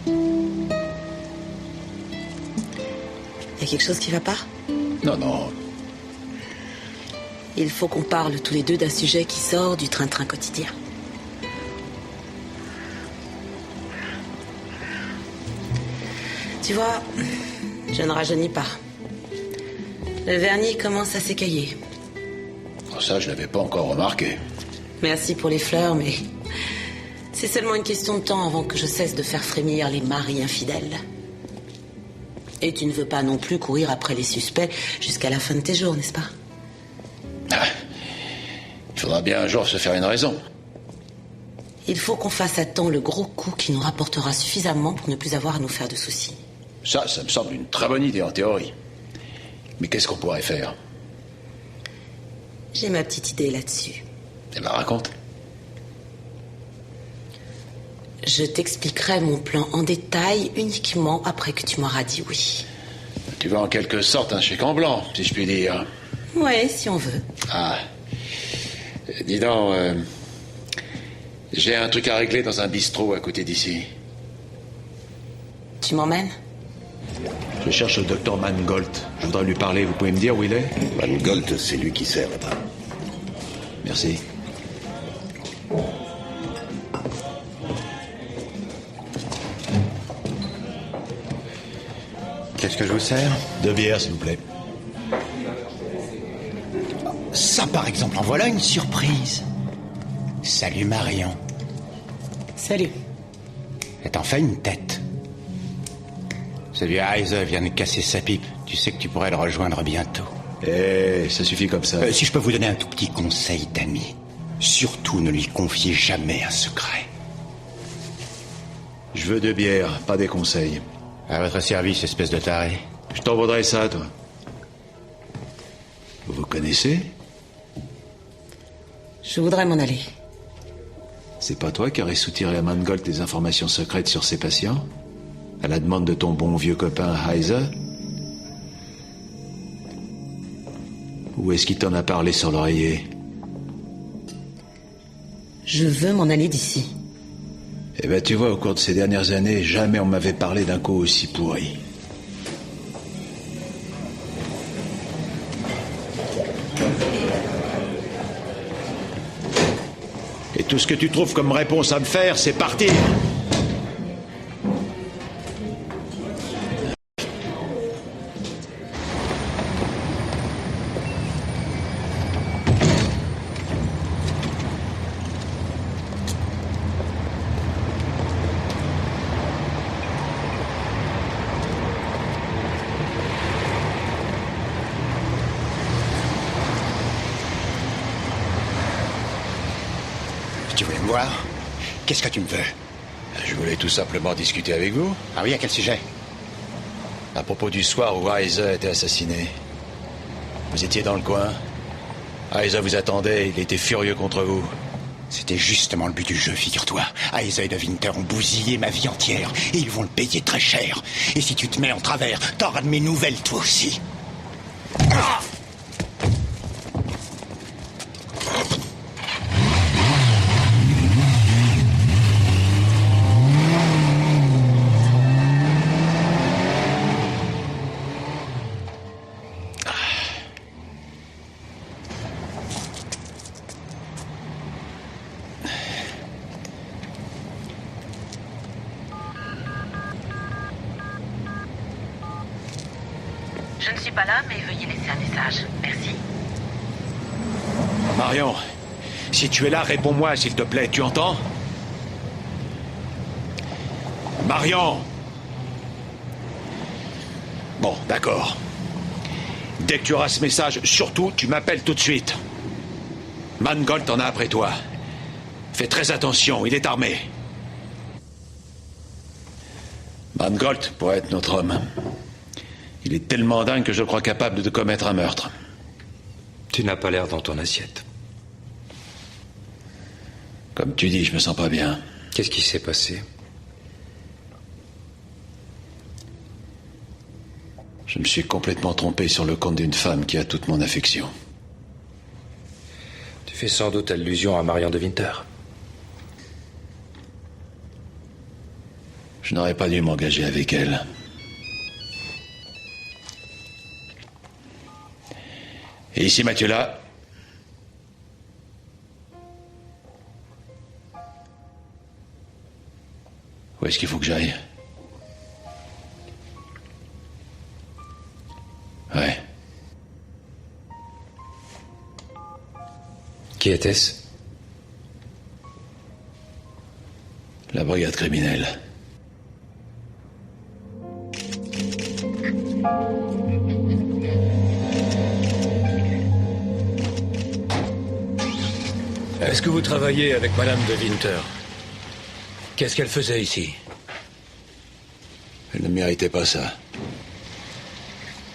Y a quelque chose qui va pas? Non, non. Il faut qu'on parle tous les deux d'un sujet qui sort du train-train quotidien. Tu vois, je ne rajeunis pas. Le vernis commence à s'écailler. Oh, ça, je l'avais pas encore remarqué. Merci pour les fleurs, mais c'est seulement une question de temps avant que je cesse de faire frémir les maris infidèles. Et tu ne veux pas non plus courir après les suspects jusqu'à la fin de tes jours, n'est-ce pas? Ah, il faudra bien un jour se faire une raison. Il faut qu'on fasse à temps le gros coup qui nous rapportera suffisamment pour ne plus avoir à nous faire de soucis. Ça me semble une très bonne idée en théorie. Mais qu'est-ce qu'on pourrait faire? J'ai ma petite idée là-dessus. Eh ben, raconte. Je t'expliquerai mon plan en détail uniquement après que tu m'auras dit oui. Tu veux en quelque sorte un chèque en blanc, si je puis dire. Ouais, si on veut. Ah. Dis donc, j'ai un truc à régler dans un bistrot à côté d'ici. Tu m'emmènes? Je cherche le docteur Mangold. Je voudrais lui parler. Vous pouvez me dire où il est? Mangold, c'est lui qui sert là-bas. Merci. Qu'est-ce que je vous sers? 2 bières, s'il vous plaît. Ça, par exemple, en voilà une surprise. Salut, Marion. Salut. Et t'en fais une tête. Celui à Heise vient de casser sa pipe. Tu sais que tu pourrais le rejoindre bientôt. Eh, ça suffit comme ça. Si je peux vous donner un tout petit conseil d'ami, surtout ne lui confiez jamais un secret. Je veux 2 bières, pas des conseils. À votre service, espèce de taré. Je t'en vaudrais ça, toi. Vous vous connaissez? Je voudrais m'en aller. C'est pas toi qui aurais soutiré à Mangold des informations secrètes sur ses patients? À la demande de ton bon vieux copain Heise? Ou est-ce qu'il t'en a parlé sur l'oreiller? Je veux m'en aller d'ici. Eh ben, tu vois, au cours de ces dernières années, jamais on m'avait parlé d'un coup aussi pourri. Et tout ce que tu trouves comme réponse à me faire, c'est partir. Tu voulais me voir? Qu'est-ce que tu me veux? Je voulais tout simplement discuter avec vous. Ah oui, à quel sujet? À propos du soir où Aiza a été assassiné. Vous étiez dans le coin. Aiza vous attendait, il était furieux contre vous. C'était justement le but du jeu, figure-toi. Aiza et De Winter ont bousillé ma vie entière, et ils vont le payer très cher. Et si tu te mets en travers, t'auras de mes nouvelles, toi aussi. Ah! Je ne suis pas là, mais veuillez laisser un message. Merci. Marion, si tu es là, réponds-moi, s'il te plaît. Tu entends? Marion! Bon, d'accord. Dès que tu auras ce message, surtout, tu m'appelles tout de suite. Mangold en a après toi. Fais très attention, il est armé. Mangold pourrait être notre homme. Il est tellement dingue que je le crois capable de commettre un meurtre. Tu n'as pas l'air dans ton assiette. Comme tu dis, je me sens pas bien. Qu'est-ce qui s'est passé? Je me suis complètement trompé sur le compte d'une femme qui a toute mon affection. Tu fais sans doute allusion à Marion de Winter. Je n'aurais pas dû m'engager avec elle. Et ici, Mathieu-là. Où est-ce qu'il faut que j'aille? Ouais. Qui était-ce? La brigade criminelle. Est-ce que vous travaillez avec Madame de Winter? Qu'est-ce qu'elle faisait ici? Elle ne méritait pas ça.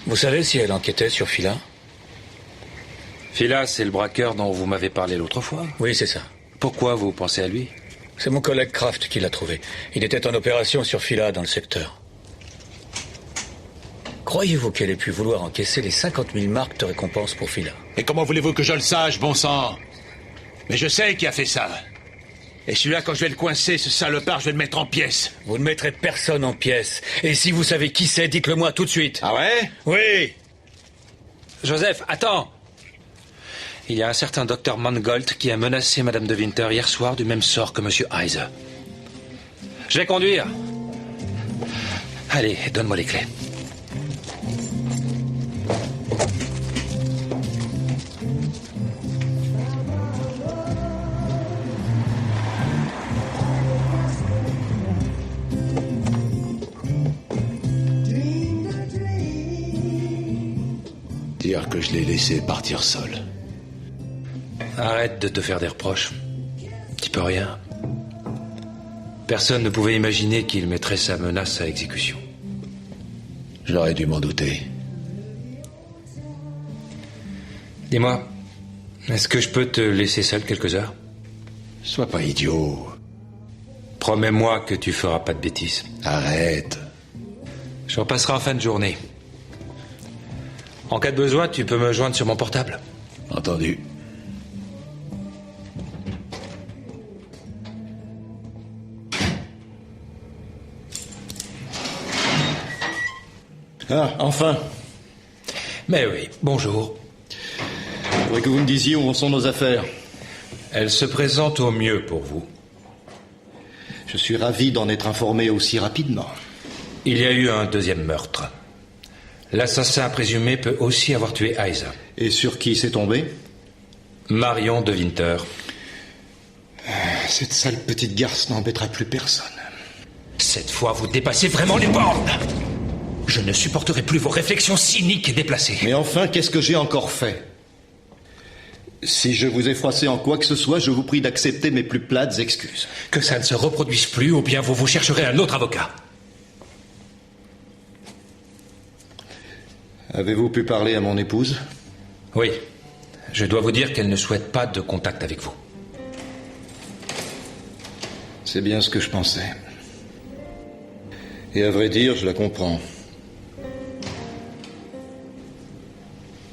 Vous savez si elle enquêtait sur Phila? Phila, c'est le braqueur dont vous m'avez parlé l'autre fois? Oui, c'est ça. Pourquoi vous pensez à lui? C'est mon collègue Kraft qui l'a trouvé. Il était en opération sur Phila dans le secteur. Croyez-vous qu'elle ait pu vouloir encaisser les 50 000 marks de récompense pour Phila? Et comment voulez-vous que je le sache, bon sang? Mais je sais qui a fait ça. Et celui-là, quand je vais le coincer, ce salopard, je vais le mettre en pièces. Vous ne mettrez personne en pièces. Et si vous savez qui c'est, dites-le moi tout de suite. Ah ouais? Oui. Joseph, attends. Il y a un certain docteur Mangold qui a menacé Madame de Winter hier soir du même sort que Monsieur Aiza. Je vais conduire. Allez, donne-moi les clés. Dire que je l'ai laissé partir seul. Arrête de te faire des reproches. Tu peux rien. Personne ne pouvait imaginer qu'il mettrait sa menace à exécution. J'aurais dû m'en douter. Dis-moi, est-ce que je peux te laisser seul quelques heures? Sois pas idiot. Promets-moi que tu feras pas de bêtises. Arrête. Je repasserai en fin de journée. En cas de besoin, tu peux me joindre sur mon portable. Entendu. Ah, enfin. Mais oui, bonjour. Il faudrait que vous me disiez où en sont nos affaires. Elles se présentent au mieux pour vous. Je suis ravi d'en être informé aussi rapidement. Il y a eu un deuxième meurtre. L'assassin présumé peut aussi avoir tué Isa. Et sur qui c'est tombé? Marion de Winter. Cette sale petite garce n'embêtera plus personne. Cette fois, vous dépassez vraiment les bornes. Je ne supporterai plus vos réflexions cyniques et déplacées. Mais enfin, qu'est-ce que j'ai encore fait? Si je vous ai froissé en quoi que ce soit, je vous prie d'accepter mes plus plates excuses. Que ça ne se reproduise plus, ou bien vous chercherez un autre avocat. Avez-vous pu parler à mon épouse? Oui. Je dois vous dire qu'elle ne souhaite pas de contact avec vous. C'est bien ce que je pensais. Et à vrai dire, je la comprends.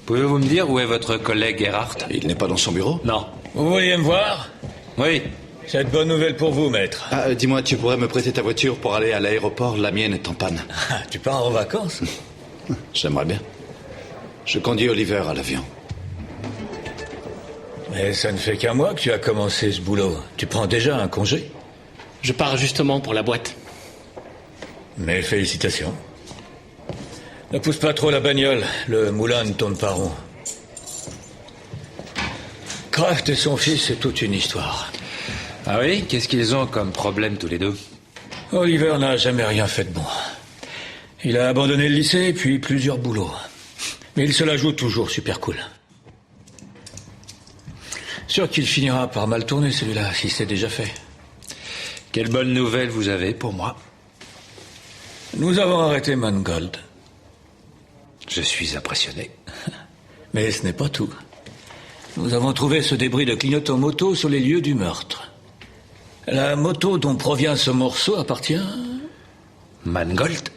Pouvez-vous me dire où est votre collègue Gerhardt? Il n'est pas dans son bureau? Non. Vous vouliez me voir? Oui. J'ai de bonnes nouvelles pour vous, maître. Ah, dis-moi, tu pourrais me prêter ta voiture pour aller à l'aéroport? La mienne est en panne. Ah, tu pars en vacances? J'aimerais bien. Je conduis Oliver à l'avion. Mais ça ne fait qu'un mois que tu as commencé ce boulot. Tu prends déjà un congé? Je pars justement pour la boîte. Mais félicitations. Ne pousse pas trop la bagnole, le moulin ne tourne pas rond. Kraft et son fils, c'est toute une histoire. Ah oui? Qu'est-ce qu'ils ont comme problème tous les deux? Oliver n'a jamais rien fait de bon. Il a abandonné le lycée, puis plusieurs boulots. Mais il se la joue toujours super cool. Sûr qu'il finira par mal tourner celui-là, si c'est déjà fait. Quelle bonne nouvelle vous avez pour moi? Nous avons arrêté Mangold. Je suis impressionné. Mais ce n'est pas tout. Nous avons trouvé ce débris de clignotant moto sur les lieux du meurtre. La moto dont provient ce morceau appartient... Mangold?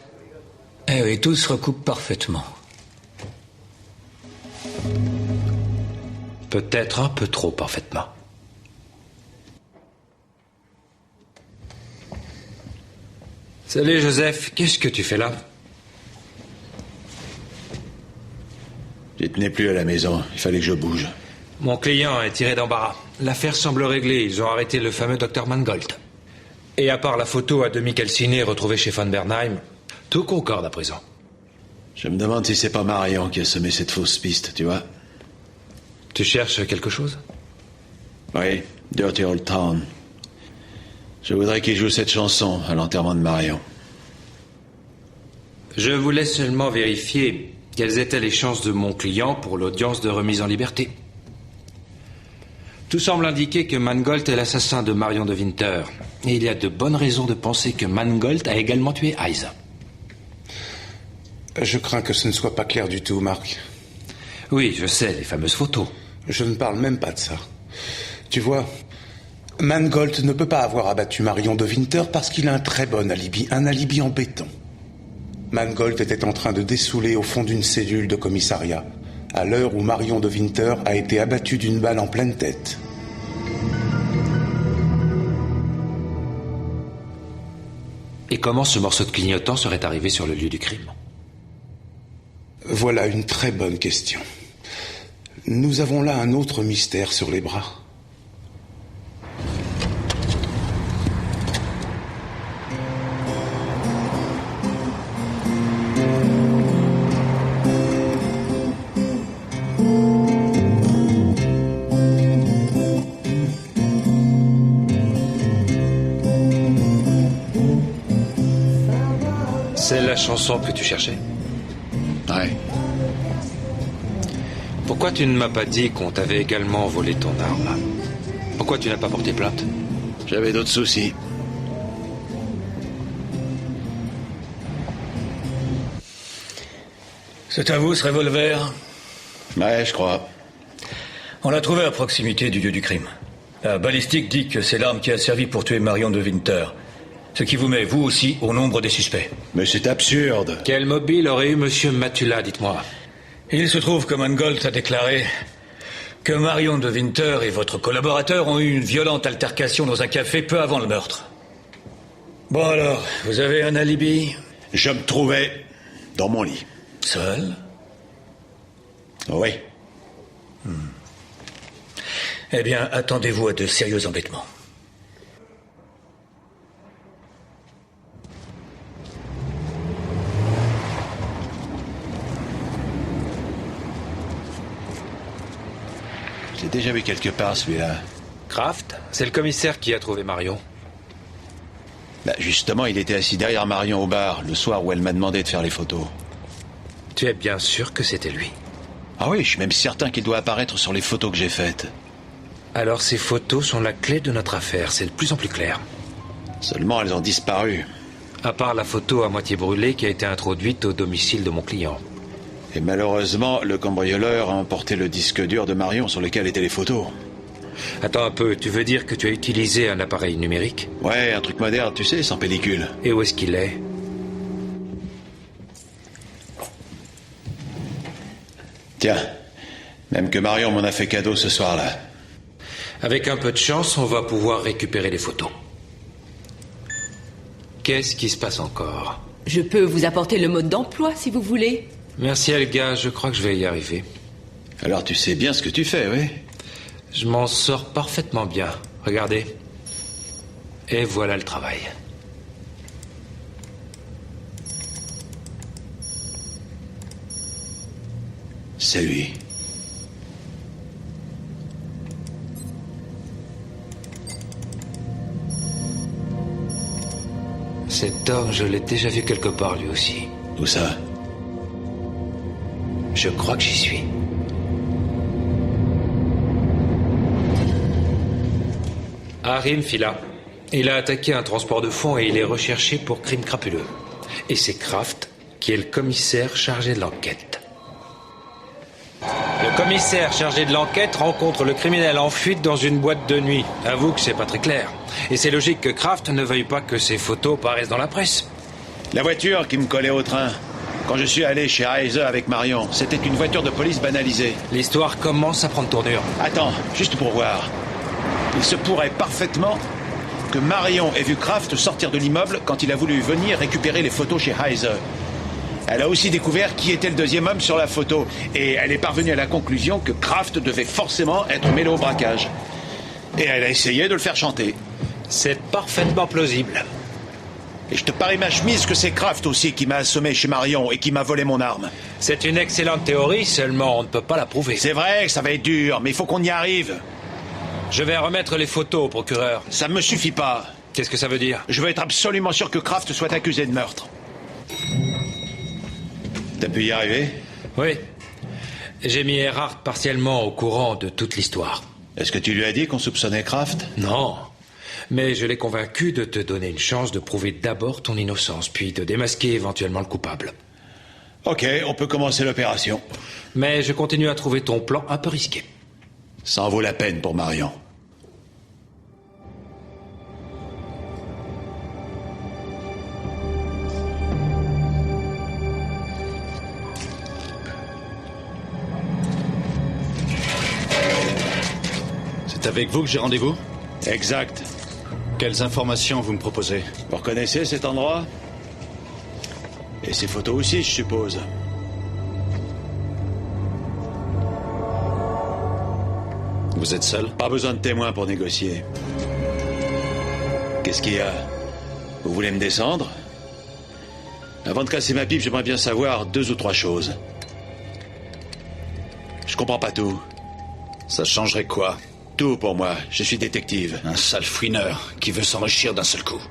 Eh oui, tout se recoupe parfaitement. Peut-être un peu trop parfaitement. Salut Joseph, qu'est-ce que tu fais là? Tu tenais plus à la maison, il fallait que je bouge. Mon client est tiré d'embarras. L'affaire semble réglée, ils ont arrêté le fameux Dr Mangold. Et à part la photo à demi calcinée retrouvée chez Von Bernheim, tout concorde à présent. Je me demande si c'est pas Marion qui a semé cette fausse piste, tu vois. Tu cherches quelque chose? Oui, Dirty Old Town. Je voudrais qu'il joue cette chanson à l'enterrement de Marion. Je voulais seulement vérifier quelles étaient les chances de mon client pour l'audience de remise en liberté. Tout semble indiquer que Mangold est l'assassin de Marion de Winter. Et il y a de bonnes raisons de penser que Mangold a également tué Isa. Je crains que ce ne soit pas clair du tout, Marc. Oui, je sais, les fameuses photos. Je ne parle même pas de ça. Tu vois, Mangold ne peut pas avoir abattu Marion de Winter parce qu'il a un très bon alibi, un alibi en béton. Mangold était en train de dessouler au fond d'une cellule de commissariat, à l'heure où Marion de Winter a été abattue d'une balle en pleine tête. Et comment ce morceau de clignotant serait arrivé sur le lieu du crime? Voilà une très bonne question. Nous avons là un autre mystère sur les bras. C'est la chanson que tu cherchais? Ouais. Pourquoi tu ne m'as pas dit qu'on t'avait également volé ton arme? Pourquoi tu n'as pas porté plainte? J'avais d'autres soucis. C'est à vous ce revolver? Ouais, je crois. On l'a trouvé à proximité du lieu du crime. La balistique dit que c'est l'arme qui a servi pour tuer Marion de Winter. Ce qui vous met, vous aussi, au nombre des suspects. Mais c'est absurde. Quel mobile aurait eu Monsieur Matula, dites-moi? Il se trouve que Mangold a déclaré que Marion de Winter et votre collaborateur ont eu une violente altercation dans un café peu avant le meurtre. Bon alors, vous avez un alibi? Je me trouvais Dans mon lit. Seul? Oui. Eh bien, attendez-vous à de sérieux embêtements. J'ai déjà vu quelque part, celui-là. Kraft, c'est le commissaire qui a trouvé Marion. Bah, justement, il était assis derrière Marion au bar, le soir où elle m'a demandé de faire les photos. Tu es bien sûr que c'était lui? Ah oui, je suis même certain qu'il doit apparaître sur les photos que j'ai faites. Alors ces photos sont la clé de notre affaire, c'est de plus en plus clair. Seulement, elles ont disparu. À part la photo à moitié brûlée qui a été introduite au domicile de mon client. Et malheureusement, le cambrioleur a emporté le disque dur de Marion sur lequel étaient les photos. Attends un peu, tu veux dire que tu as utilisé un appareil numérique? Ouais, un truc moderne, tu sais, sans pellicule. Et où est-ce qu'il est? Tiens, même que Marion m'en a fait cadeau ce soir-là. Avec un peu de chance, on va pouvoir récupérer les photos. Qu'est-ce qui se passe encore? Je peux vous apporter le mode d'emploi, si vous voulez. Merci Helga, je crois que je vais y arriver. Alors tu sais bien ce que tu fais, oui? Je m'en sors parfaitement bien. Regardez. Et voilà le travail. C'est lui. Cet homme, je l'ai déjà vu quelque part lui aussi. Où ça? Je crois que j'y suis. Harim Fila. Il a attaqué un transport de fonds et il est recherché pour crime crapuleux. Et c'est Kraft qui est le commissaire chargé de l'enquête. Le commissaire chargé de l'enquête rencontre le criminel en fuite dans une boîte de nuit. Avoue que c'est pas très clair. Et c'est logique que Kraft ne veuille pas que ses photos paraissent dans la presse. La voiture qui me collait au train. Quand je suis allé chez Heise avec Marion, c'était une voiture de police banalisée. L'histoire commence à prendre tournure. Attends, juste pour voir. Il se pourrait parfaitement que Marion ait vu Kraft sortir de l'immeuble quand il a voulu venir récupérer les photos chez Heise. Elle a aussi découvert qui était le deuxième homme sur la photo. Et elle est parvenue à la conclusion que Kraft devait forcément être mêlé au braquage. Et elle a essayé de le faire chanter. C'est parfaitement plausible. Et je te parie ma chemise que c'est Kraft aussi qui m'a assommé chez Marion et qui m'a volé mon arme. C'est une excellente théorie, seulement on ne peut pas la prouver. C'est vrai que ça va être dur, mais il faut qu'on y arrive. Je vais remettre les photos au procureur. Ça me suffit pas. Qu'est-ce que ça veut dire? Je veux être absolument sûr que Kraft soit accusé de meurtre. T'as pu y arriver? Oui. J'ai mis Erhardt partiellement au courant de toute l'histoire. Est-ce que tu lui as dit qu'on soupçonnait Kraft? Non. Mais je l'ai convaincu de te donner une chance de prouver d'abord ton innocence, puis de démasquer éventuellement le coupable. Ok, on peut commencer l'opération. Mais je continue à trouver ton plan un peu risqué. Ça en vaut la peine pour Marion. C'est avec vous que j'ai rendez-vous? Exact. Quelles informations vous me proposez? Vous reconnaissez cet endroit? Et ces photos aussi, je suppose. Vous êtes seul? Pas besoin de témoins pour négocier. Qu'est-ce qu'il y a? Vous voulez me descendre? Avant de casser ma pipe, j'aimerais bien savoir 2 ou 3 choses. Je comprends pas tout. Ça changerait quoi? Tout pour moi. Je suis détective. Un sale fouineur qui veut s'enrichir d'un seul coup.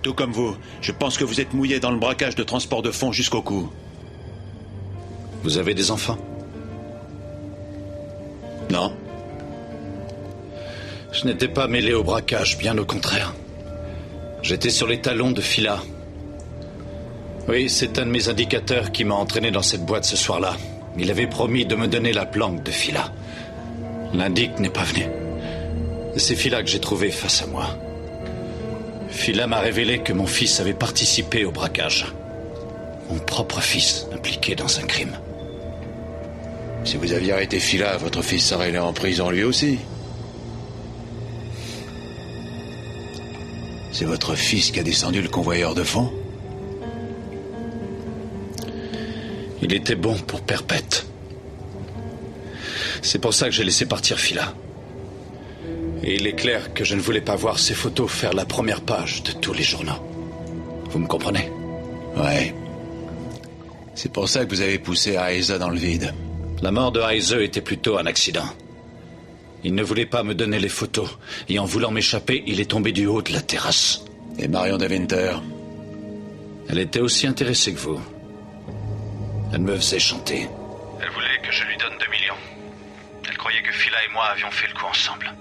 Tout comme vous. Je pense que vous êtes mouillé dans le braquage de transport de fonds jusqu'au cou. Vous avez des enfants? Non. Je n'étais pas mêlé au braquage, bien au contraire. J'étais sur les talons de Fila. Oui, c'est un de mes indicateurs qui m'a entraîné dans cette boîte ce soir-là. Il avait promis de me donner la planque de Fila. L'indic n'est pas venu. C'est Fila que j'ai trouvé face à moi. Fila m'a révélé que mon fils avait participé au braquage. Mon propre fils impliqué dans un crime. Si vous aviez arrêté Fila, votre fils serait allé en prison lui aussi. C'est votre fils qui a descendu le convoyeur de fonds? Il était bon pour perpète. C'est pour ça que j'ai laissé partir Phila. Et il est clair que je ne voulais pas voir ces photos faire la première page de tous les journaux. Vous me comprenez? Ouais. C'est pour ça que vous avez poussé Aisa dans le vide. La mort de Heise était plutôt un accident. Il ne voulait pas me donner les photos. Et en voulant m'échapper, il est tombé du haut de la terrasse. Et Marion de Winter? Elle était aussi intéressée que vous. Elle me faisait chanter. Elle voulait que je lui donne 2 millions. Elle croyait que Phila et moi avions fait le coup ensemble.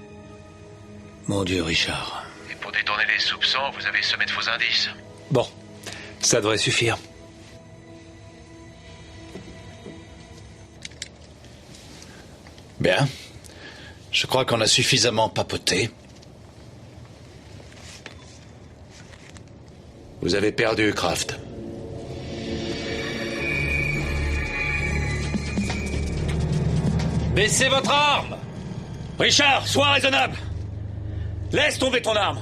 Mon Dieu, Richard. Et pour détourner les soupçons, vous avez semé de faux indices. Bon, ça devrait suffire. Bien. Je crois qu'on a suffisamment papoté. Vous avez perdu, Kraft. Baissez votre arme! Richard, sois raisonnable! Laisse tomber ton arme!